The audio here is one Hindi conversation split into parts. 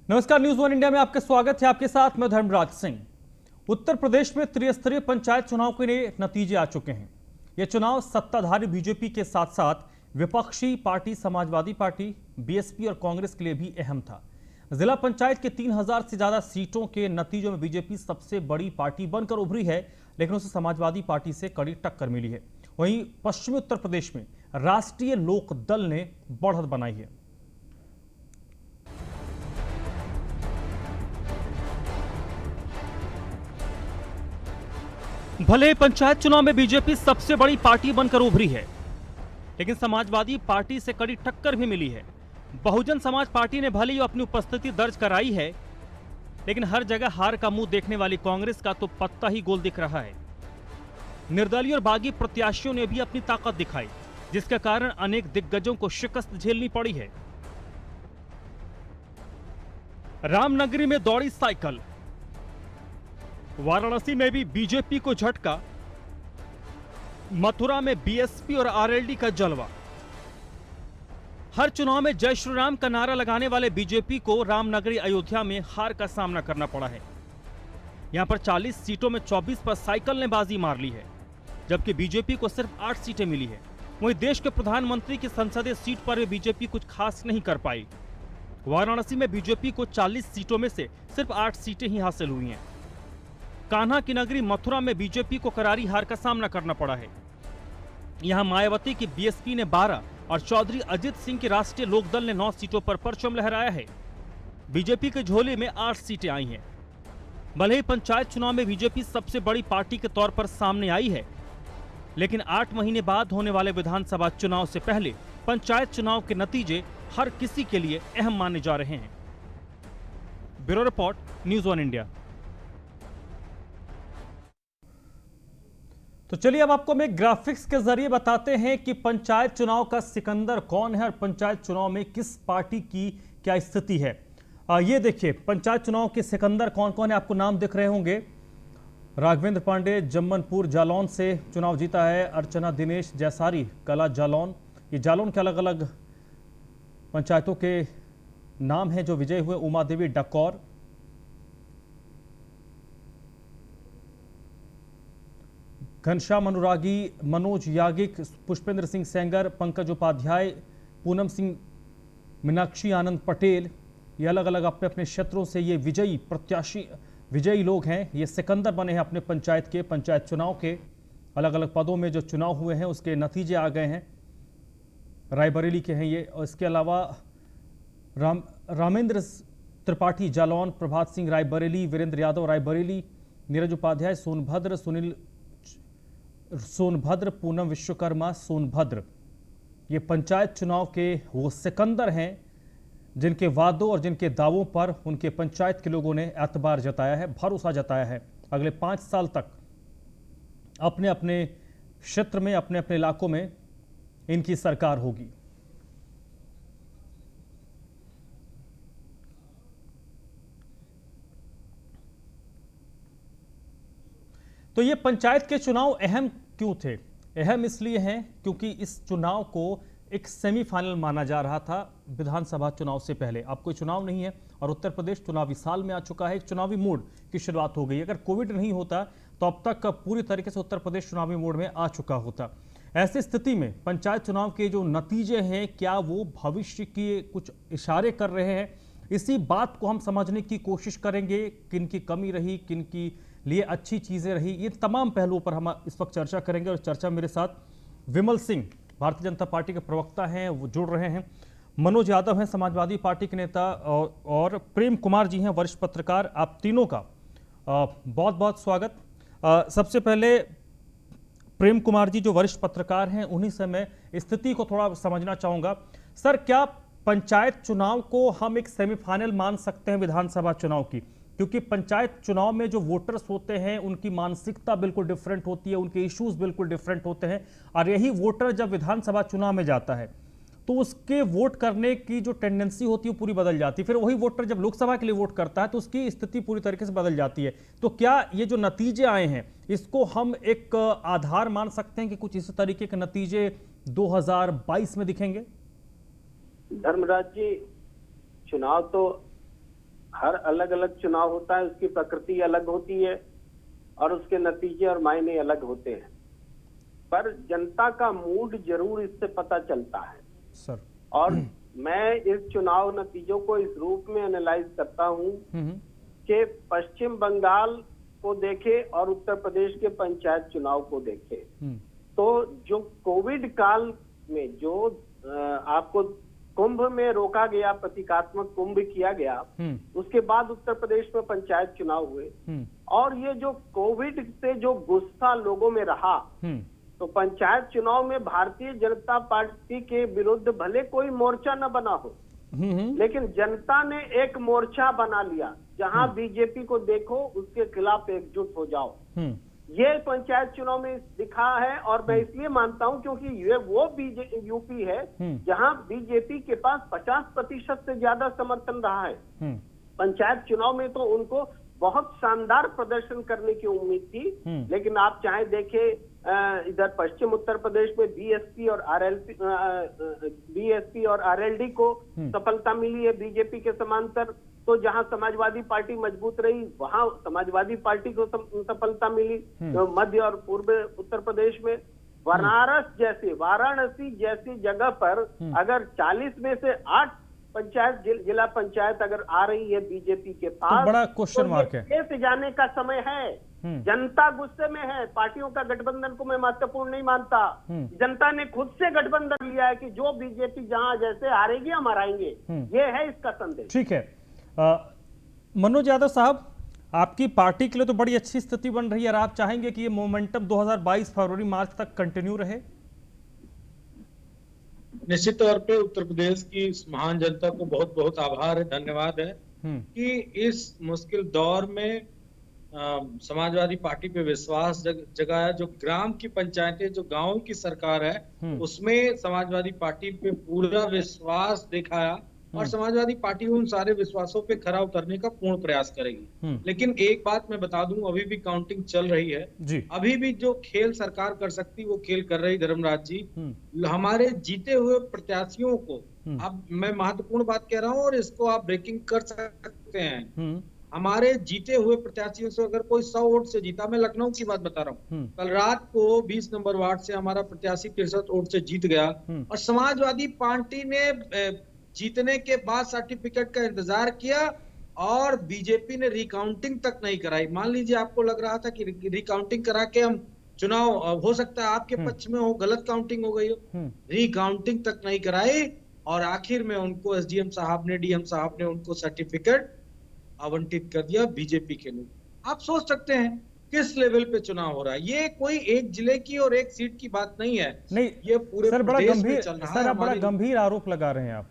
नमस्कार, न्यूज वन इंडिया में आपका स्वागत है। आपके साथ मैं धर्मराज सिंह। उत्तर प्रदेश में त्रिस्तरीय पंचायत चुनाव के लिए नतीजे आ चुके हैं। यह चुनाव सत्ताधारी बीजेपी के साथ साथ विपक्षी पार्टी समाजवादी पार्टी, बीएसपी और कांग्रेस के लिए भी अहम था। जिला पंचायत के 3000 से ज्यादा सीटों के नतीजों में बीजेपी सबसे बड़ी पार्टी बनकर उभरी है, लेकिन उसे समाजवादी पार्टी से कड़ी टक्कर मिली है। वहीं पश्चिमी उत्तर प्रदेश में राष्ट्रीय लोक दल ने बढ़त बनाई है। भले ही पंचायत चुनाव में बीजेपी सबसे बड़ी पार्टी बनकर उभरी है, लेकिन समाजवादी पार्टी से कड़ी टक्कर भी मिली है। बहुजन समाज पार्टी ने भले ही अपनी उपस्थिति दर्ज कराई है, लेकिन हर जगह हार का मुंह देखने वाली कांग्रेस का तो पत्ता ही गोल दिख रहा है। निर्दलीय और बागी प्रत्याशियों ने भी अपनी ताकत दिखाई, जिसके कारण अनेक दिग्गजों को शिकस्त झेलनी पड़ी है। रामनगरी में दौड़ी साइकिल, वाराणसी में भी बीजेपी को झटका, मथुरा में बीएसपी और आरएलडी का जलवा। हर चुनाव में जय श्री राम का नारा लगाने वाले बीजेपी को रामनगरी अयोध्या में हार का सामना करना पड़ा है। यहां पर 40 सीटों में 24 पर साइकिल ने बाजी मार ली है, जबकि बीजेपी को सिर्फ 8 सीटें मिली है। वहीं देश के प्रधानमंत्री की संसदीय सीट पर भी बीजेपी कुछ खास नहीं कर पाई। वाराणसी में बीजेपी को 40 सीटों में से सिर्फ 8 सीटें ही हासिल हुई हैं। कान्हा की नगरी मथुरा में बीजेपी को करारी हार का सामना करना पड़ा है। यहां मायावती की बीएसपी ने 12 और चौधरी अजित सिंह की राष्ट्रीय लोकदल ने 9 सीटों पर परचम लहराया है। बीजेपी के झोले में 8 सीटें आई हैं। भले ही पंचायत चुनाव में बीजेपी सबसे बड़ी पार्टी के तौर पर सामने आई है, लेकिन 8 महीने बाद होने वाले विधानसभा चुनाव से पहले पंचायत चुनाव के नतीजे हर किसी के लिए अहम माने जा रहे हैं। Bureau report, news one India. तो चलिए अब आपको हम एक ग्राफिक्स के जरिए बताते हैं कि पंचायत चुनाव का सिकंदर कौन है और पंचायत चुनाव में किस पार्टी की क्या स्थिति है। ये देखिए, पंचायत चुनाव के सिकंदर कौन कौन है, आपको नाम दिख रहे होंगे। राघवेंद्र पांडे जम्मनपुर जालौन से चुनाव जीता है। अर्चना दिनेश जैसारी कला जालौन। ये जालौन के अलग अलग पंचायतों के नाम हैं जो विजय हुए। उमा देवी डकौर, घनश्याम अनुरागी, मनोज यागिक, पुष्पेंद्र सिंह सेंगर, पंकज उपाध्याय, पूनम सिंह, मीनाक्षी आनंद पटेल, ये अलग अलग अपने अपने क्षेत्रों से ये विजयी प्रत्याशी विजयी लोग हैं। ये सिकंदर बने हैं अपने पंचायत चुनाव के। अलग अलग पदों में जो चुनाव हुए हैं उसके नतीजे आ गए हैं। रायबरेली के हैं ये। और इसके अलावा रामेंद्र त्रिपाठी जालौन, प्रभात सिंह रायबरेली, वीरेंद्र यादव रायबरेली, नीरज उपाध्याय सोनभद्र, सुनील सोनभद्र, पूनम विश्वकर्मा सोनभद्र। ये पंचायत चुनाव के वो सिकंदर हैं जिनके वादों और जिनके दावों पर उनके पंचायत के लोगों ने एतबार जताया है, भरोसा जताया है। अगले 5 साल तक अपने अपने क्षेत्र में, अपने अपने इलाकों में इनकी सरकार होगी। तो ये पंचायत के चुनाव अहम क्यों थे? अहम इसलिए हैं क्योंकि इस चुनाव को एक सेमीफाइनल माना जा रहा था विधानसभा चुनाव से पहले। अब कोई चुनाव नहीं है और उत्तर प्रदेश चुनावी साल में आ चुका है। एक चुनावी मोड की शुरुआत हो गई। अगर कोविड नहीं होता तो अब तक पूरी तरीके से उत्तर प्रदेश चुनावी मोड में आ चुका होता। ऐसी स्थिति में पंचायत चुनाव के जो नतीजे हैं, क्या वो भविष्य के कुछ इशारे कर रहे हैं? इसी बात को हम समझने की कोशिश करेंगे। किन की कमी रही, किन की लिए अच्छी चीजें रही, ये तमाम पहलुओं पर हम इस वक्त चर्चा करेंगे। और चर्चा मेरे साथ विमल सिंह, भारतीय जनता पार्टी के प्रवक्ता हैं, वो जुड़ रहे हैं। मनोज यादव हैं, समाजवादी पार्टी के नेता, और प्रेम कुमार जी हैं, वरिष्ठ पत्रकार। आप तीनों का बहुत बहुत स्वागत। सबसे पहले प्रेम कुमार जी जो वरिष्ठ पत्रकार हैं, उन्हीं से मैं स्थिति को थोड़ा समझना चाहूंगा। सर, क्या पंचायत चुनाव को हम एक सेमीफाइनल मान सकते हैं विधानसभा चुनाव की? क्योंकि पंचायत चुनाव में जो वोटर्स होते हैं उनकी मानसिकता बिल्कुल डिफरेंट होती है, उनके इश्यूज बिल्कुल डिफरेंट होते हैं। और यही वोटर जब विधानसभा चुनाव में जाता है तो उसके वोट करने की जो टेंडेंसी होती है वो पूरी बदल जाती है। फिर वही वोटर जब लोकसभा के लिए वोट करता है तो उसकी स्थिति पूरी तरीके से बदल जाती है। तो क्या ये जो नतीजे आए हैं इसको हम एक आधार मान सकते हैं कि कुछ इस तरीके के नतीजे 2022 में दिखेंगे? धर्मराज जी, चुनाव तो हर अलग अलग चुनाव होता है, उसकी प्रकृति अलग होती है और उसके नतीजे और मायने अलग होते हैं, पर जनता का मूड जरूर इससे पता चलता है सर। और मैं इस चुनाव नतीजों को इस रूप में एनालाइज करता हूं कि पश्चिम बंगाल को देखे और उत्तर प्रदेश के पंचायत चुनाव को देखे तो जो कोविड काल में जो आपको कुंभ में रोका गया, प्रतीकात्मक कुंभ किया गया, उसके बाद उत्तर प्रदेश में पंचायत चुनाव हुए और ये जो कोविड से जो गुस्सा लोगों में रहा, तो पंचायत चुनाव में भारतीय जनता पार्टी के विरुद्ध भले कोई मोर्चा न बना हो, लेकिन जनता ने एक मोर्चा बना लिया, जहां बीजेपी को देखो उसके खिलाफ एकजुट हो जाओ। ये पंचायत चुनाव में दिखा है और मैं इसलिए मानता हूं क्योंकि ये वो यूपी है जहां बीजेपी के पास 50% से ज्यादा समर्थन रहा है। पंचायत चुनाव में तो उनको बहुत शानदार प्रदर्शन करने की उम्मीद थी, लेकिन आप चाहे देखें इधर पश्चिम उत्तर प्रदेश में बीएसपी और आरएलडी को सफलता मिली है बीजेपी के समांतर, तो जहां समाजवादी पार्टी मजबूत रही वहां समाजवादी पार्टी को सफलता मिली। तो मध्य और पूर्व उत्तर प्रदेश में वाराणसी जैसी जगह पर अगर 40 में से 8 जिला पंचायत अगर आ रही है बीजेपी के पास, तो बड़ा क्वेश्चन मार्क है। से जाने का समय है। जनता गुस्से में है, पार्टियों का गठबंधन को मैं महत्वपूर्ण नहीं मानता। जनता ने खुद से गठबंधन लिया है कि जो बीजेपी जहां जैसे हारेगी हम हराएंगे, ये है इसका संदेश। ठीक है। मनोज यादव साहब, आपकी पार्टी के लिए तो बड़ी अच्छी स्थिति बन रही है और आप चाहेंगे कि ये मोमेंटम 2022 फरवरी मार्च तक कंटिन्यू रहे? निश्चित तौर पे उत्तर प्रदेश की इस महान जनता को बहुत बहुत आभार है, धन्यवाद है कि इस मुश्किल दौर में समाजवादी पार्टी पे विश्वास जगाया। जो ग्राम की पंचायतें, जो गांव की सरकार है, उसमें समाजवादी पार्टी पे पूरा विश्वास दिखाया और समाजवादी पार्टी उन सारे विश्वासों पे खरा उतरने का पूर्ण प्रयास करेगी। लेकिन एक बात मैं बता दूं, अभी भी काउंटिंग चल रही है जी। अभी भी जो खेल सरकार कर सकती वो खेल कर रही धर्मराज जी। हमारे जीते हुए प्रत्याशियों को, अब मैं महत्वपूर्ण बात कह रहा हूं और इसको आप ब्रेकिंग कर सकते हैं, हमारे जीते हुए प्रत्याशियों से अगर कोई 100 वोट से जीता, मैं लखनऊ की बात बता रहा हूँ, कल रात को 20 नंबर वार्ड से हमारा प्रत्याशी 63 वोट से जीत गया और समाजवादी पार्टी ने जीतने के बाद सर्टिफिकेट का इंतजार किया और बीजेपी ने रिकाउंटिंग तक नहीं कराई। मान लीजिए आपको लग रहा था कि रिकाउंटिंग करा के हम चुनाव हो सकता है आपके पक्ष में हो, गलत काउंटिंग हो गई हो, रिकाउंटिंग तक नहीं कराई और आखिर में उनको एसडीएम साहब ने, डीएम साहब ने उनको सर्टिफिकेट आवंटित कर दिया बीजेपी के लोग। आप सोच सकते हैं किस लेवल पे चुनाव हो रहा है। ये कोई एक जिले की और एक सीट की बात नहीं है, नहीं ये पूरे प्रदेश में चल रहा है। सर, आप बड़ा गंभीर आरोप लगा रहे हैं आप।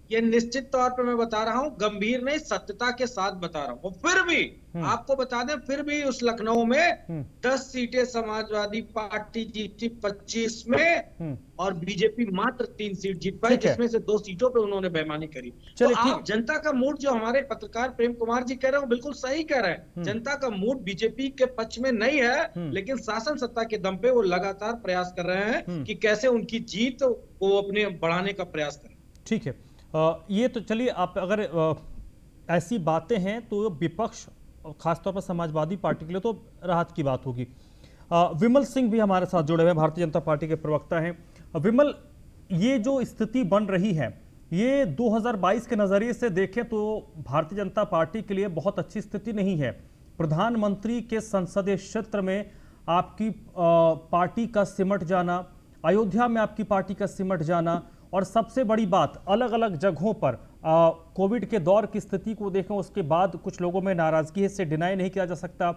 ये निश्चित तौर पर मैं बता रहा हूं, गंभीर नहीं, सत्यता के साथ बता रहा हूं। फिर भी आपको बता दें, फिर भी उस लखनऊ में 10 सीटें समाजवादी पार्टी जीती 25 में और बीजेपी मात्र 3 सीट जीत पाई, जिसमें से 2 सीटों पे उन्होंने बेईमानी करी। तो आप जनता का मूड, जो हमारे पत्रकार प्रेम कुमार जी कह रहे हो, बिल्कुल सही कह रहे हैं। जनता का मूड बीजेपी के पक्ष में नहीं है, लेकिन शासन सत्ता के दम पे वो लगातार प्रयास कर रहे हैं कि कैसे उनकी जीत को अपने बढ़ाने का प्रयास करें। ठीक है, ये तो चलिए, आप अगर ऐसी बातें हैं तो विपक्ष, खासतौर पर समाजवादी पार्टी के लिए तो राहत की बात होगी। विमल सिंह भी हमारे साथ जुड़े हुए हैं, भारतीय जनता पार्टी के प्रवक्ता हैं। विमल, ये जो स्थिति बन रही है, ये 2022 के नज़रिए से देखें तो भारतीय जनता पार्टी के लिए बहुत अच्छी स्थिति नहीं है। प्रधानमंत्री के संसदीय क्षेत्र में आपकी पार्टी का सिमट जाना, अयोध्या में आपकी पार्टी का सिमट जाना, और सबसे बड़ी बात, अलग अलग जगहों पर कोविड के दौर की स्थिति को देखें, उसके बाद कुछ लोगों में नाराजगी है, इससे डिनाई नहीं किया जा सकता।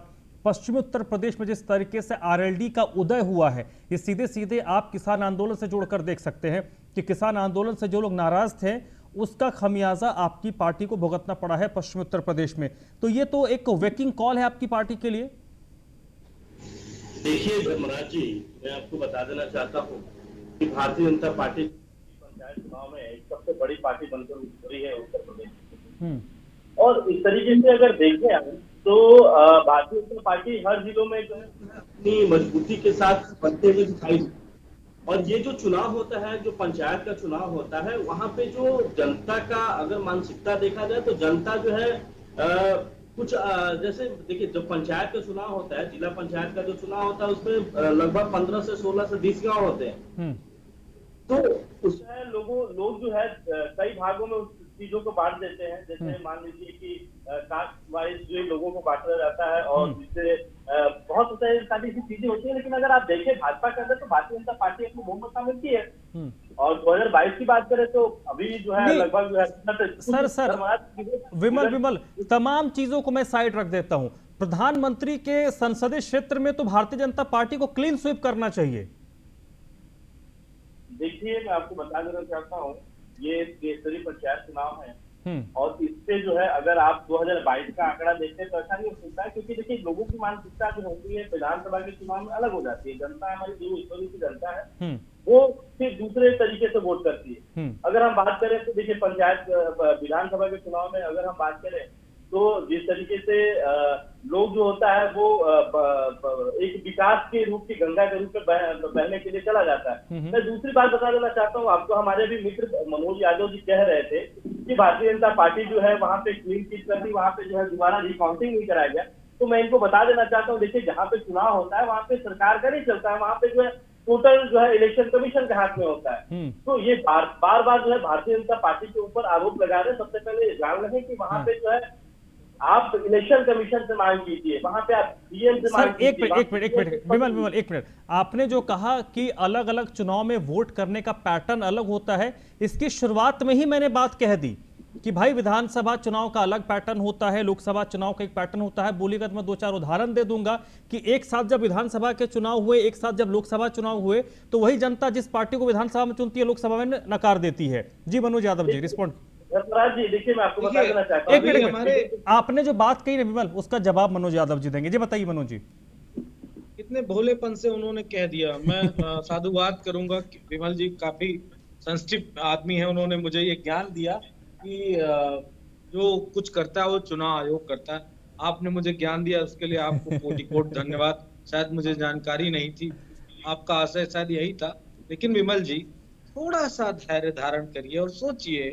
पश्चिमी उत्तर प्रदेश में जिस तरीके से आरएलडी का उदय हुआ है, ये सीधे सीधे आप किसान आंदोलन से जोड़कर देख सकते हैं कि किसान आंदोलन से जो लोग नाराज थे उसका खमियाजा आपकी पार्टी को भुगतना पड़ा है पश्चिमी उत्तर प्रदेश में। तो ये तो एक वेकिंग कॉल है आपकी पार्टी के लिए। देखिए धर्मराज जी, मैं आपको बता देना चाहता हूँ कि भारतीय जनता पार्टी चुनाव में एक सबसे बड़ी पार्टी बनकर उभरी है उत्तर प्रदेश। और इस तरीके से अगर देखें हम तो भारतीय जनता पार्टी हर जिलों में जो है अपनी मजबूती के साथ बनते हुए दिखाई। और ये जो चुनाव होता है, जो पंचायत का चुनाव होता है, वहां पे जो जनता का अगर मानसिकता देखा जाए तो जनता जो है कुछ जैसे देखिए, जब पंचायत का चुनाव होता है, जिला पंचायत का जो चुनाव होता है, उसमें लगभग 15 से 16 से 20 गांव होते हैं। तो उसमें लोग जो है कई भागों में उस चीजों को बांट देते हैं। जैसे मान लीजिए कि कास्ट वाइज जो लोगों को बांटा जाता है, और जिससे बहुत सारी ऐसी चीजें होती है। लेकिन अगर आप देखें भाजपा के अंदर, तो भारतीय जनता पार्टी अपनी बहुमत मिलती है। और 2022 की बात करें तो अभी जो है लगभग जो है सर विमल, तमाम चीजों को मैं साइड रख देता हूं। प्रधानमंत्री के संसदीय क्षेत्र में तो भारतीय जनता पार्टी को क्लीन स्वीप करना चाहिए। देखिए, मैं आपको बता देना चाहता हूँ, ये त्रिस्तरीय पंचायत चुनाव है, और इससे जो है अगर आप 2022 का आंकड़ा देखते हैं तो ऐसा नहीं हो सकता है, क्योंकि देखिए लोगों की मानसिकता जो होती है विधानसभा के चुनाव में अलग हो जाती है। जनता, हमारी जो ईश्वरी की जनता है, वो फिर दूसरे तरीके से वोट करती है। अगर हम बात करें तो देखिए, पंचायत विधानसभा के चुनाव में अगर हम बात करें तो जिस तरीके से लोग जो होता है वो एक विकास के रूप की गंगा के रूप में बहने के लिए चला जाता है। मैं दूसरी बात बता देना चाहता हूँ आपको, हमारे भी मित्र मनोज यादव जी कह रहे थे कि भारतीय जनता पार्टी जो है वहां पे क्लीन चिट कर दी, वहां पे जो है दोबारा रिकाउंटिंग नहीं कराया गया। तो मैं इनको बता देना चाहता हूँ, देखिए जहाँ पे चुनाव होता है वहां पे सरकार का नहीं चलता है, वहां पे जो है टोटल जो है इलेक्शन कमीशन के हाथ में होता है। तो ये बार बार जो है भारतीय जनता पार्टी के ऊपर आरोप लगा रहे हैं। सबसे पहले जान रहे कि वहां पे जो है आप इलेक्शन कमीशन से मांग कीजिए, वहां पे आप डीएम से मांग कीजिए। एक मिनट विमल, एक मिनट। आपने जो कहा कि अलग अलग चुनाव में वोट करने का पैटर्न अलग होता है, इसकी शुरुआत में ही मैंने बात कह दी कि भाई विधानसभा चुनाव का अलग पैटर्न होता है, लोकसभा चुनाव का एक पैटर्न होता है। बोलिएगा तो मैं 2-4 उदाहरण दे दूंगा कि एक साथ जब विधानसभा के चुनाव हुए, एक साथ जब लोकसभा चुनाव हुए, तो वही जनता जिस पार्टी को विधानसभा में चुनती है, लोकसभा में नकार देती है। जी मनोज यादव जी, रिस्पॉन्ड। जी देखिए, मैं आपको बता देना चाहता हूं, एक मिनट, आपने जो बात कही ना विमल, उसका जवाब मनोज यादव जी देंगे। जी बताइए मनोज जी। कितने भोलेपन से उन्होंने कह दिया। मैं साधुवाद करूंगा, विमल जी काफी सेंसिटिव आदमी है, उन्होंने मुझे ये ज्ञान दिया कि जो कुछ करता है वो चुनाव आयोग करता है। आपने मुझे ज्ञान दिया, उसके लिए आपको कोटि कोटि धन्यवाद। शायद मुझे जानकारी नहीं थी, आपका आशय शायद यही था। लेकिन विमल जी, थोड़ा सा धैर्य धारण करिए और सोचिए,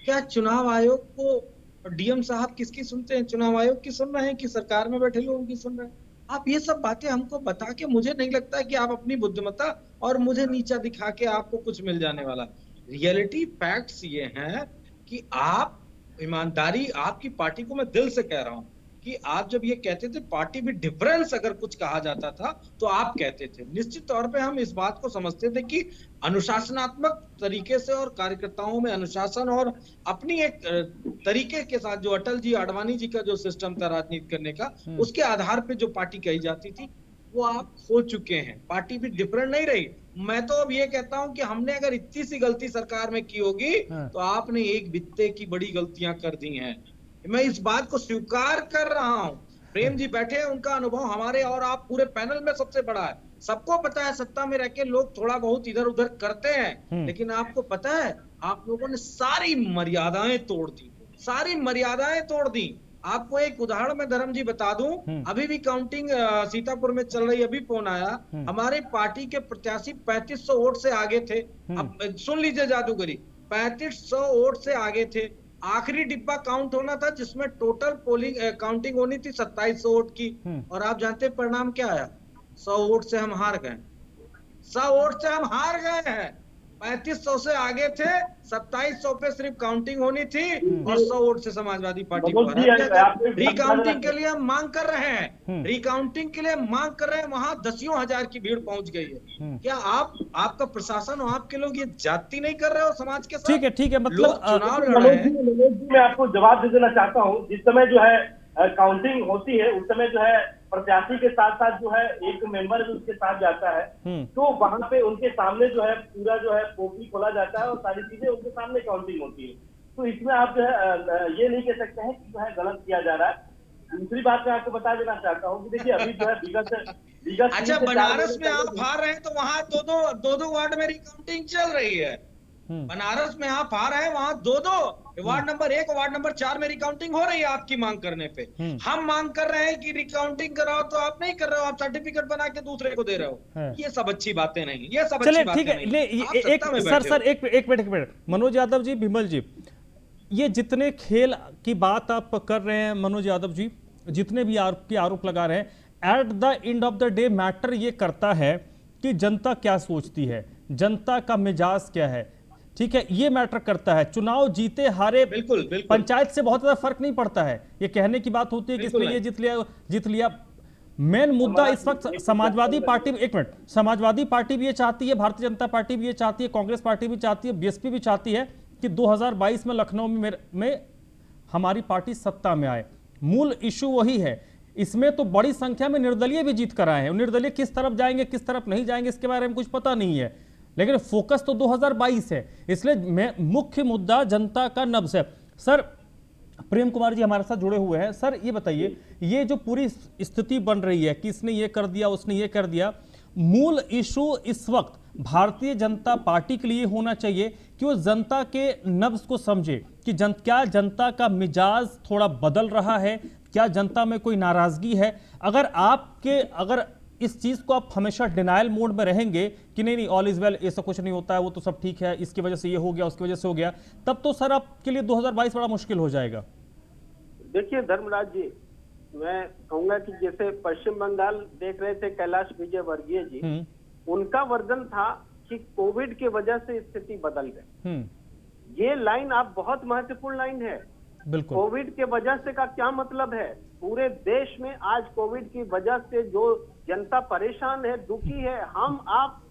क्या चुनाव आयोग को डीएम साहब किसकी सुनते हैं? चुनाव आयोग की सुन रहे हैं कि सरकार में बैठे लोगों की सुन रहे हैं? आप ये सब बातें हमको बता के, मुझे नहीं लगता है कि आप अपनी बुद्धिमत्ता और मुझे नीचा दिखा के आपको कुछ मिल जाने वाला। रियलिटी फैक्ट्स ये हैं कि आप ईमानदारी, आपकी पार्टी को मैं दिल से कह रहा हूं कि आप जब ये कहते थे पार्टी में डिफरेंस अगर कुछ कहा जाता था तो आप कहते थे। निश्चित तौर पे हम इस बात को समझते थे कि अनुशासनात्मक तरीके से और कार्यकर्ताओं में अनुशासन और अपनी एक तरीके के साथ, जो अटल जी आडवाणी जी का जो सिस्टम था राजनीति करने का, उसके आधार पे जो पार्टी कही जाती थी वो आप खो चुके हैं। पार्टी भी डिफरेंट नहीं रही। मैं तो अब ये कहता हूं कि हमने अगर इतनी सी गलती सरकार में की होगी तो आपने एक बित्ते की बड़ी गलतियां कर दी हैं। मैं इस बात को स्वीकार कर रहा हूं। प्रेम जी बैठे हैं, उनका अनुभव हमारे और आप पूरे पैनल में सबसे बड़ा है। सबको पता है सत्ता में रह के लोग थोड़ा बहुत इधर उधर करते हैं, लेकिन आपको पता है आप लोगों ने सारी मर्यादाएं तोड़ दी, सारी मर्यादाएं तोड़ दी। आपको एक उदाहरण मैं धर्म जी बता दूं, अभी भी काउंटिंग सीतापुर में चल रही, अभी फोन आया, हमारे पार्टी के प्रत्याशी 3500 वोट से आगे थे। अब सुन लीजिए जादूगरी, 3500 वोट से आगे थे। आखिरी डिब्बा काउंट होना था जिसमें टोटल पोलिंग काउंटिंग होनी थी 2700 वोट की, और आप जानते परिणाम क्या आया? 100 वोट से हम हार गए। 100 वोट से हम हार गए हैं। 3500 से आगे थे, 2700 पे सिर्फ काउंटिंग होनी थी और 100 वोट से समाजवादी पार्टी को हरा दिया। रिकाउंटिंग के लिए हम मांग कर रहे हैं, रिकाउंटिंग के लिए मांग कर रहे हैं, वहां दसियों हजार की भीड़ पहुंच गई है। क्या आपका प्रशासन और आपके लोग ये जाति नहीं कर रहे हो समाज के साथ? ठीक है, मतलब चुनाव लड़ रहे हैं। मैं आपको जवाब दे देना चाहता हूँ। जिस समय जो है काउंटिंग होती है, उस समय जो है प्रत्याशी के साथ साथ जो है एक मेंबर भी उसके साथ जाता है, तो वहां पे उनके सामने जो है पूरा जो है पोपली खोला जाता है और सारी चीजें उनके सामने काउंटिंग होती है। तो इसमें आप जो है ये नहीं कह सकते हैं कि जो है गलत किया जा रहा है। दूसरी बात मैं आपको बता देना चाहता हूँ कि देखिए अभी जो है विगत अच्छा, बनारस में आप हार रहे हैं तो वहां दो वार्ड में रिकाउंटिंग चल रही है। बनारस में आप आ रहे हैं, वहां 2-2 वार्ड नंबर 1 और वार्ड नंबर 4 में रिकाउंटिंग हो रही है आपकी मांग करने पे। हम मांग कर रहे हैं कि रिकाउंटिंग कराओ, तो आप नहीं कर रहे हो, आप सर्टिफिकेट बना के दूसरे को दे रहे हो। ये सब अच्छी बातें नहीं, ये सब अच्छी बातें नहीं। सर एक मिनट मनोज यादव जी, विमल जी, ये जितने खेल की बात आप कर रहे हैं मनोज यादव जी, जितने भी आरोप लगा रहे हैं, at the end of the day matter ये करता है कि जनता क्या सोचती है, जनता का मिजाज क्या है। ठीक है, ये मैटर करता है। चुनाव जीते हारे बिल्कुल पंचायत से बहुत ज्यादा फर्क नहीं पड़ता है। ये कहने की बात होती है कि इसने ये जीत लिया। मेन मुद्दा इस वक्त समाजवादी पार्टी, एक मिनट, समाजवादी पार्टी भी ये चाहती है, भारतीय जनता पार्टी भी ये चाहती है, कांग्रेस पार्टी भी चाहती है, बीएसपी भी चाहती है कि 2022 में लखनऊ में हमारी पार्टी सत्ता में आए। मूल इशू वही है। इसमें तो बड़ी संख्या में निर्दलीय भी जीत कर आए हैं। निर्दलीय किस तरफ जाएंगे किस तरफ नहीं जाएंगे इसके बारे में कुछ पता नहीं है, लेकिन फोकस तो 2022 है। इसलिए मुख्य मुद्दा जनता का नब्ज है। सर प्रेम कुमार जी हमारे साथ जुड़े हुए हैं। सर ये बताइए, ये जो पूरी स्थिति बन रही है कि इसने ये कर दिया उसने ये कर दिया, मूल इशू इस वक्त भारतीय जनता पार्टी के लिए होना चाहिए कि वो जनता के नब्ज को समझे कि क्या जनता का मिजाज थोड़ा बदल रहा है, क्या जनता में कोई नाराजगी है। अगर इस चीज को आप हमेशा डिनायल मोड में रहेंगे कि नहीं ऑल इज वेल, ऐसा कुछ नहीं होता है, वो तो सब ठीक है, इसकी वजह से ये हो गया उसकी वजह से हो गया, तब तो सर आपके लिए 2022 बड़ा मुश्किल हो जाएगा। देखिए धर्मराज जी, मैं कहूंगा कि जैसे पश्चिम बंगाल देख रहे थे कैलाश विजयवर्गीय जी, उनका वर्जन था कि कोविड की वजह से स्थिति बदल गई। ये लाइन आप बहुत महत्वपूर्ण लाइन है। बिल्कुल, कोविड के वजह से का क्या मतलब है? पूरे देश में आज कोविड की वजह से जो जनता परेशान है, दुखी है, हम आप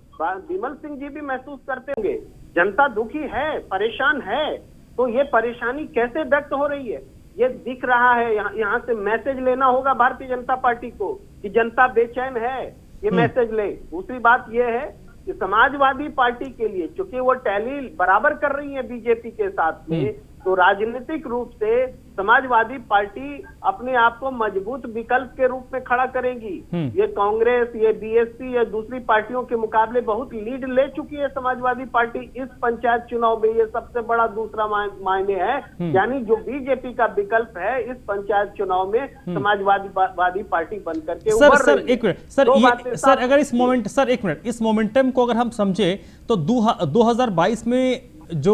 विमल सिंह जी भी महसूस करते होंगे, जनता दुखी है, परेशान है। तो ये परेशानी कैसे व्यक्त हो रही है ये दिख रहा है। यहाँ से मैसेज लेना होगा भारतीय जनता पार्टी को कि जनता बेचैन है, ये मैसेज ले। दूसरी बात ये है कि समाजवादी पार्टी के लिए चूंकि वो टैली बराबर कर रही है बीजेपी के साथ में, तो राजनीतिक रूप से समाजवादी पार्टी अपने आप को मजबूत विकल्प के रूप में खड़ा करेगी। ये कांग्रेस, ये बीएसपी या दूसरी पार्टियों के मुकाबले बहुत लीड ले चुकी है समाजवादी पार्टी इस पंचायत चुनाव में। ये सबसे बड़ा दूसरा मायने है, यानी जो बीजेपी का विकल्प है इस पंचायत चुनाव में समाजवादी पार्टी बनकर के उभर रही है। एक मिनट सर, अगर इस मोमेंटम को अगर हम समझे तो 2022 में जो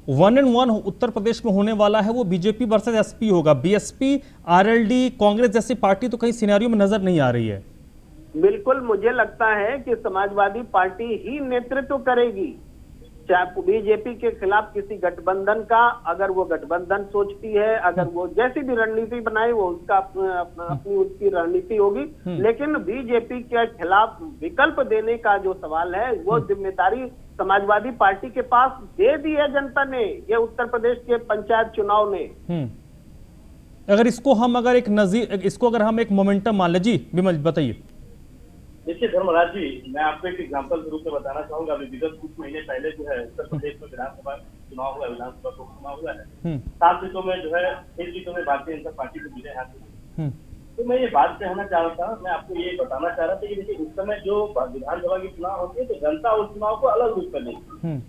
1-on-1 उत्तर प्रदेश में होने वाला है वो बीजेपी वर्सेस एसपी होगा। बीएसपी, आरएलडी, कांग्रेस जैसी पार्टी तो कहीं सिनेरियो में नजर नहीं आ रही है। बिल्कुल, मुझे लगता है कि समाजवादी पार्टी ही नेतृत्व करेगी, चाहे बीजेपी के खिलाफ किसी गठबंधन का, अगर वो गठबंधन सोचती है, अगर वो जैसी भी रणनीति बनाए वो उसका अपनी उसकी रणनीति होगी। लेकिन बीजेपी के खिलाफ विकल्प देने का जो सवाल है वो जिम्मेदारी समाजवादी पार्टी के पास दे दी है जनता ने, ये उत्तर प्रदेश के पंचायत चुनाव ने। अगर इसको हम अगर हम एक मोमेंटम मान लें, जी विमल बताइए। देखिए धर्मराज जी, मैं आपको एक एग्जांपल के रूप में बताना चाहूंगा। अभी विगत कुछ महीने पहले जो है उत्तर प्रदेश में विधानसभा चुनाव हुआ, विधानसभा चुनाव हुआ है। 7 सीटों में जो है 6 सीटों में भारतीय जनता पार्टी को मिले हैं। तो मैं ये बात कहना चाह रहा था, मैं आपको ये बताना चाह रहा था कि देखिए उस समय जो विधानसभा की चुनाव होती है तो जनता उस चुनाव को अलग रूप में लेगी,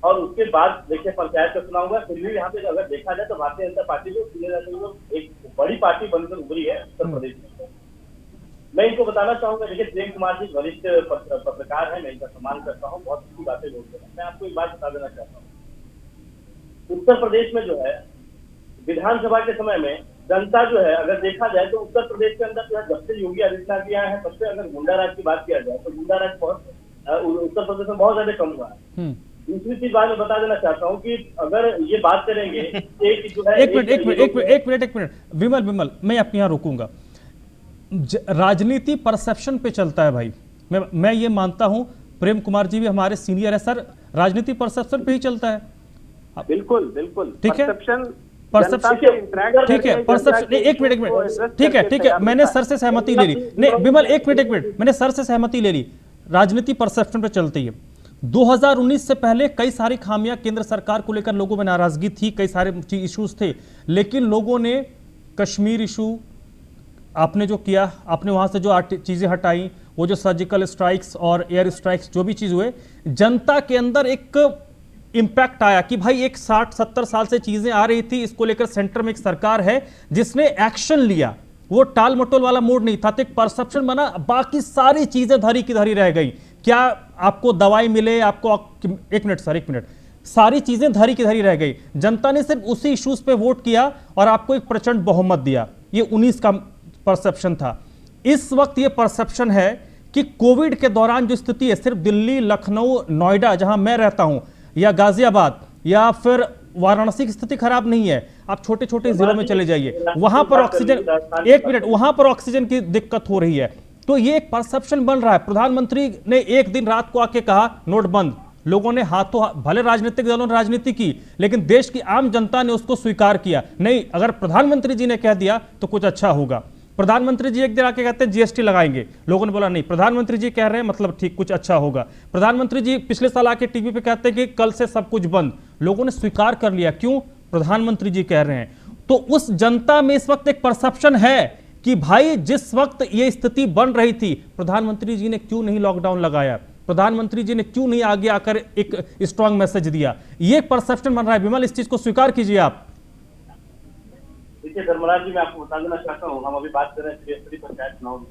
और उसके बाद देखिए पंचायत का चुनाव हुआ, फिर भी यहाँ पे अगर देखा जाए तो भारतीय जनता पार्टी को एक बड़ी पार्टी बनकर उभरी है उत्तर प्रदेश में। मैं इनको बताना चाहूंगा, देखिए प्रेम कुमार जी वरिष्ठ पत्रकार हैं, मैं इनका सम्मान करता हूँ, बहुत अच्छी बातें बोलते हैं। मैं आपको एक बात बता देना चाहता हूँ, उत्तर प्रदेश में जो है विधानसभा के समय में जनता जो है अगर देखा जाए तो उत्तर प्रदेश के अंदर जो है जब से योगी आदित्यनाथ जी आए हैं तब से अगर गुंडा राज की बात किया जाए तो गुंडा राज उत्तर प्रदेश में बहुत ज्यादा कम हुआ है। दूसरी चीज बात मैं बता देना चाहता हूँ कि अगर ये बात करेंगे एक मिनट विमल मैं अपने यहाँ रुकूंगा। राजनीति परसेप्शन पे चलता है भाई, मैं ये मानता हूं। प्रेम कुमार जी भी हमारे सीनियर है सर, राजनीति परसेप्शन पे ही चलता है। बिल्कुल बिल्कुल, ठीक है, परसेप्शन ठीक है, परसेप्शन। एक मिनट ठीक है, मैंने सर से सहमति ले ली। नहीं विमल एक मिनट, मैंने सर से सहमति ले ली। राजनीति परसेप्शन पे चलती है। 2019 से पहले कई सारी खामियां केंद्र सरकार को लेकर लोगों में नाराजगी थी, कई सारे इश्यूज थे, लेकिन लोगों ने कश्मीर इशू आपने जो किया, आपने वहां से जो चीजें हटाई, वो जो सर्जिकल स्ट्राइक्स और एयर स्ट्राइक्स जो भी चीज हुए, जनता के अंदर एक इंपैक्ट आया कि भाई एक 60-70 साल से चीजें आ रही थी, इसको लेकर सेंटर में एक सरकार है जिसने एक्शन लिया, वो टाल मटोल वाला मूड नहीं था, तो एक परसेप्शन बना, बाकी सारी चीजें धरी की धरी रह गई। क्या आपको दवाई मिले, आपको एक मिनट, सारी चीजें धरी की धरी रह गई। जनता ने सिर्फ उसी इश्यूज पे वोट किया और आपको एक प्रचंड बहुमत दिया। ये 19 का परसेप्शन था। इस वक्त ये परसेप्शन है कि कोविड के दौरान जो स्थिति है, सिर्फ दिल्ली, लखनऊ, नोएडा जहां मैं रहता हूं, या गाजियाबाद या फिर वाराणसी की स्थिति खराब नहीं है। आप छोटे छोटे जिलों में चले जाइए, वहां पर ऑक्सीजन, एक मिनट, वहां पर ऑक्सीजन की दिक्कत हो रही है। तो ये एक परसेप्शन बन रहा है। प्रधानमंत्री ने एक दिन रात को आके कहा नोट बंद, लोगों ने हाथों, भले राजनीतिक दलों ने राजनीति की, लेकिन देश की आम जनता ने उसको स्वीकार किया। नहीं, अगर प्रधानमंत्री जी ने कह दिया तो कुछ अच्छा होगा। प्रधानमंत्री जी एक दिन आके कहते हैं जीएसटी लगाएंगे, लोगों ने बोला नहीं, प्रधानमंत्री जी कह रहे हैं मतलब ठीक, कुछ अच्छा होगा। प्रधानमंत्री जी पिछले साल आके टीवी पे कहते हैं कि कल से सब कुछ बंद, लोगों ने स्वीकार कर लिया। क्यों? प्रधानमंत्री जी कह रहे हैं। तो उस जनता में इस वक्त एक परसेप्शन है कि भाई जिस वक्त ये स्थिति बन रही थी, प्रधानमंत्री जी ने क्यों नहीं लॉकडाउन लगाया, प्रधानमंत्री जी ने क्यों नहीं आगे आकर एक स्ट्रांग मैसेज दिया। ये परसेप्शन बन रहा है। विमल, इस चीज को स्वीकार कीजिए आप। देखिए धर्मराज जी, मैं आपको बता देना चाहता हूँ, हम अभी बात कर रहे हैं त्रिस्तरीय पंचायत चुनाव में।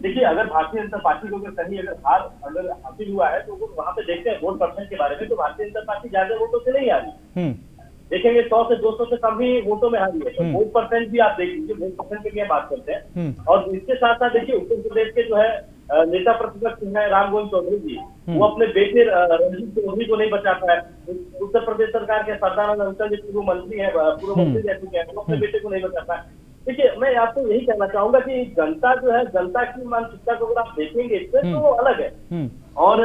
देखिए, अगर भारतीय जनता पार्टी को अगर कहीं अगर हासिल हुआ है, तो वो वहाँ पे देखते हैं वोट परसेंट के बारे में, तो भारतीय जनता पार्टी ज्यादा वोटों से नहीं आ रही। देखेंगे 100 से 200 से कम ही वोटों में हारी है। तो वोट परसेंट भी आप देख लीजिए, वोट परसेंट की क्या बात करते हैं। और इसके साथ साथ देखिए, उत्तर प्रदेश के जो है नेता प्रतिपक्ष है राम गोविंद चौधरी जी, वो अपने बेटे रणजीत चौधरी को नहीं बचा पाए। उत्तर प्रदेश सरकार के सरदारानंद अंकल जो पूर्व मंत्री है, पूर्व मंत्री रह चुके हैं, वो अपने बेटे को नहीं बचा पाए। देखिए, मैं आपको यही कहना चाहूंगा कि जनता जो है, जनता की मानसिकता को अगर आप देखेंगे इससे, तो वो अलग है। और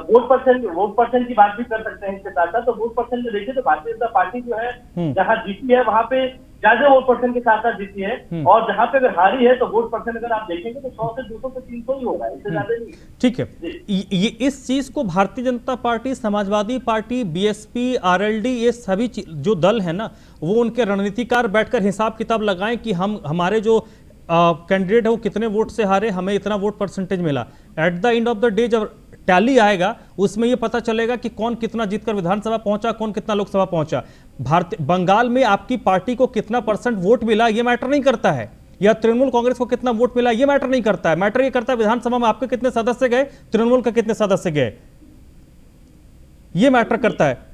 वोट परसेंट की बात भी कर सकते हैं इसके साथ साथ। तो वोट परसेंट जो देखिए, तो भारतीय जनता पार्टी जो है जहां जीती है वहां पे ज्यादा वोट परसेंट के साथ साथ जीती है, और जहां पे अगर हारी है तो वोट परसेंट अगर आप देखेंगे तो 100 से 200 से 300 ही होगा, इससे ज्यादा नहीं। ठीक है, ये इस चीज को Bharatiya Janata party, Samajwadi party, BSP, RLD, ये सभी जो दल है ना, वो उनके रणनीतिकार बैठकर हिसाब किताब लगाएं कि हमारे जो कैंडिडेट है वो कितने वोट से हारे, हमें इतना वोट परसेंटेज मिला। At the end of the day जब टैली आएगा, उसमें ये पता चलेगा कि कौन कितना जीतकर विधानसभा पहुंचा, कौन कितना लोकसभा पहुंचा। बंगाल में आपकी पार्टी को कितना परसेंट वोट मिला ये मैटर नहीं करता है, या तृणमूल कांग्रेस को कितना वोट मिला ये मैटर नहीं करता है। मैटर ये करता है विधानसभा में आपके कितने सदस्य गए, तृणमूल के कितने सदस्य गए, ये मैटर करता है।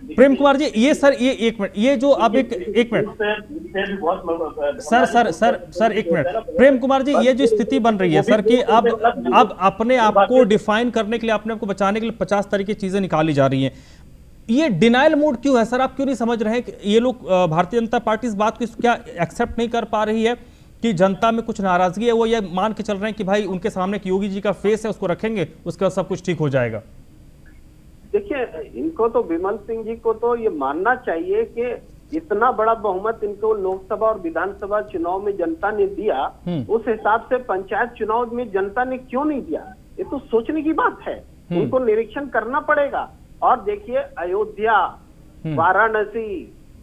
प्रेम कुमार जी, ये सर, ये एक मिनट, ये जो आप एक मिनट सर एक मिनट, प्रेम कुमार जी, ये जो स्थिति बन रही है सर कि अब अपने आप को डिफाइन करने के लिए, अपने आप को बचाने के लिए 50 तरह की चीजें निकाली जा रही हैं। ये डिनाइल मूड क्यों है सर? आप क्यों नहीं समझ रहे हैं कि ये लोग, भारतीय जनता पार्टी इस बात को क्या एक्सेप्ट नहीं कर पा रही है कि जनता में कुछ नाराजगी है? वो ये मान के चल रहे हैं कि भाई उनके सामने एक योगी जी का फेस है, उसको रखेंगे, उसके बाद सब कुछ ठीक हो जाएगा। देखिए, इनको तो, विमल सिंह जी को तो ये मानना चाहिए कि इतना बड़ा बहुमत इनको लोकसभा और विधानसभा चुनाव में जनता ने दिया, उस हिसाब से पंचायत चुनाव में जनता ने क्यों नहीं दिया, ये तो सोचने की बात है। उनको निरीक्षण करना पड़ेगा। और देखिए, अयोध्या, वाराणसी,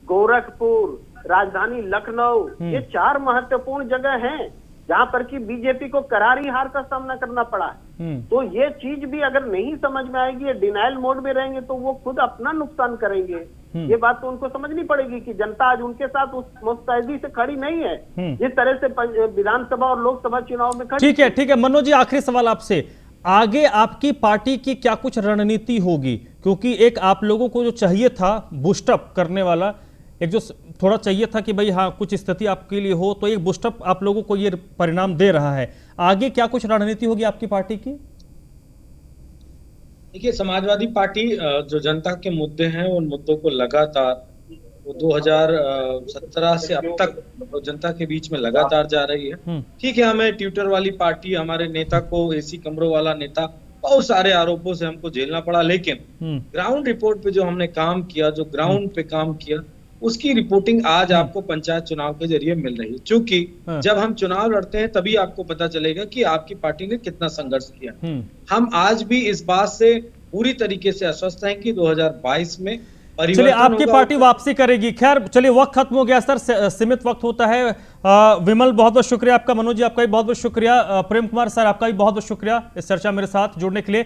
गोरखपुर, राजधानी लखनऊ, ये 4 महत्वपूर्ण जगह हैं जहां पर कि बीजेपी को करारी हार का सामना करना पड़ा है। तो ये चीज भी अगर नहीं समझ में आएगी, ये डिनाइल मोड में रहेंगे, तो वो खुद अपना नुकसान करेंगे। ये बात तो उनको समझनी पड़ेगी कि जनता आज उनके साथ उस मुस्तैदी से खड़ी नहीं है जिस तरह से विधानसभा और लोकसभा चुनाव में खड़ी। ठीक है मनोज जी, आखिरी सवाल आपसे, आगे आपकी पार्टी की क्या कुछ रणनीति होगी? क्योंकि एक आप लोगों को जो चाहिए था बूस्टअप करने वाला, एक जो थोड़ा चाहिए था कि भाई हाँ कुछ स्थिति आपके लिए हो, तो एक बूस्टअप आप लोगों को ये परिणाम दे रहा है। आगे क्या कुछ रणनीति होगी आपकी पार्टी की? देखिए, समाजवादी पार्टी जो जनता के मुद्दे हैं उन मुद्दों को लगातार, वो 2017 से अब तक जनता के बीच में लगातार जा रही है। ठीक है, हमें ट्विटर वाली पार्टी, हमारे नेता को एसी कमरों वाला नेता, बहुत सारे आरोपों से हमको झेलना पड़ा, लेकिन ग्राउंड रिपोर्ट पे जो हमने काम किया, जो ग्राउंड पे काम किया, उसकी रिपोर्टिंग आज आपको पंचायत चुनाव के जरिए मिल रही है। क्योंकि जब हम चुनाव लड़ते हैं तभी आपको पता चलेगा कि आपकी पार्टी ने कितना संघर्ष किया। हम आज भी इस बात से पूरी तरीके से आश्वस्त हैं कि 2022 में चलिए आपकी पार्टी वापसी करेगी। खैर चलिए, वक्त खत्म हो गया सर, सीमित वक्त होता है। विमल, बहुत बहुत शुक्रिया आपका, मनोज जी आपका भी बहुत बहुत शुक्रिया, प्रेम कुमार सर आपका भी बहुत बहुत शुक्रिया इस चर्चा मेरे साथ जुड़ने के लिए।